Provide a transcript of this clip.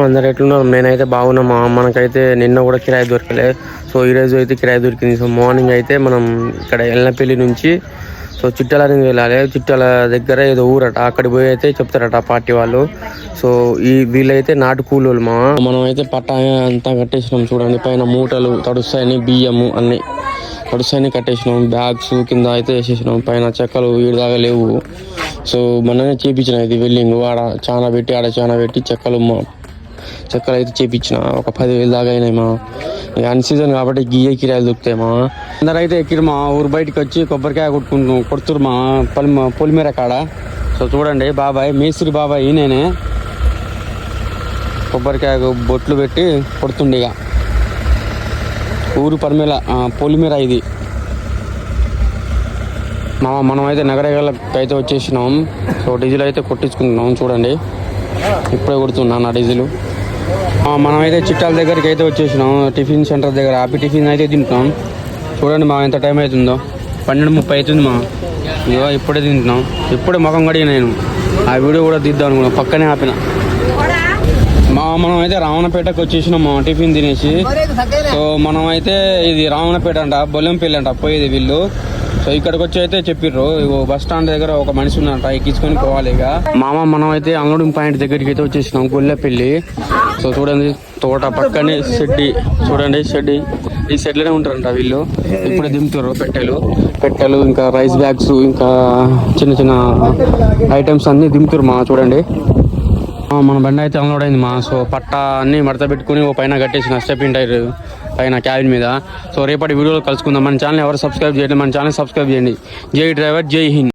అందరు ఎట్లున్నారు? నేనైతే బాగున్నామా. మనకైతే నిన్న కూడా కిరాయి దొరకలే. సో ఈరోజు అయితే కిరాయి దొరికింది. సో మార్నింగ్ అయితే మనం ఇక్కడ ఎల్లపల్లి నుంచి సో చిట్టాలని వెళ్ళాలి. చిట్టాల దగ్గర ఏదో ఊరట, అక్కడికి పోయి అయితే చెప్తారట పార్టీ వాళ్ళు. సో వీళ్ళైతే నాటు కూలోళ్ళు మా. మనం అయితే పట్టా అంతా కట్టేసినాం చూడండి. పైన మూటలు తడుస్తాయని, బియ్యము అన్ని తడుస్తాయని కట్టేసినాం. బ్యాగ్స్ కింద అయితే వేసేసినాం. పైన చెక్కలు వీడిదాకా లేవు. సో మననే చేపించిన ఇది వెల్డింగ్. ఆడ చాలా పెట్టి చెక్కలు అయితే చేపించిన. ఒక 10,000 దాకా అయినాయి మా. అన్ సీజన్ కాబట్టి గియ్యే కిరాయిలు దొరుకుతాయి మా. అందరూ అయితే ఎక్కిరు మా. ఊరు బయటకు వచ్చి కొబ్బరికాయ కొడుతురు మా పొలిమేర కాడ. సో చూడండి బాబాయ్, మేస్త్రి బాబాయ్ నేనే కొబ్బరికాయ బొట్లు పెట్టి కొడుతుండేగా. ఊరు పొలిమేర ఇది మనం అయితే నగరగలకి అయితే వచ్చేసినాం. సో డీజిల్ అయితే కొట్టించుకుంటున్నాం చూడండి. ఇప్పుడే కొడుతున్నాను నా డీజిల్. మనమైతే చిట్టాల దగ్గరికి అయితే వచ్చేసినాం. టిఫిన్ సెంటర్ దగ్గర హ్యాపీ టిఫిన్ అయితే తింటున్నాం. చూడండి మా ఎంత టైం అవుతుందో, 12:30 అవుతుంది మా. ఇదిగో ఇప్పుడే తింటున్నాం. ఇప్పుడే ముఖం కడిగి నేను ఆ వీడియో కూడా తీద్దాం అనుకున్నాం, పక్కనే ఆపిన. మనం అయితే రావణపేటకు వచ్చేసినాం మా టిఫిన్ తినేసి. సో మనం అయితే ఇది రావణపేట అంట, బొల్లంపల్లి అంట పోయేది వీళ్ళు. సో ఇక్కడికి వచ్చి అయితే చెప్పిర్రు, బస్ స్టాండ్ దగ్గర ఒక మనిషి ఉన్నట, ఎక్కించుకొని పోవాలి ఇక. మనం అయితే అన్లోడింగ్ పాయింట్ దగ్గరికి అయితే వచ్చేసినాం, గొల్లపల్లి. సో చూడండి తోట పక్కనే షెడ్డి, చూడండి షెడ్డి. ఈ షెడ్లోనే ఉంటారంట వీళ్ళు. ఇప్పుడే దింపుతారు పెట్టెలు ఇంకా రైస్ బ్యాగ్స్ ఇంకా చిన్న ఐటమ్స్ అన్ని దింపుతారు మా. చూడండి మన బండి అయితే అన్లోడ్ అయింది మా. సో పట్టా అన్ని మడత పెట్టుకుని ఓ పైన కట్టేసిన స్టెప్ టైర్ పైన క్యాబిన్ మీద. సో రేపటి వీడియోలో కలుసుకుందాం. మన ఛానల్ ఎవరు సబ్స్క్రైబ్ చేయండి, మన ఛానల్ సబ్స్క్రైబ్ చేయండి. జై డ్రైవర్, జై హింద్.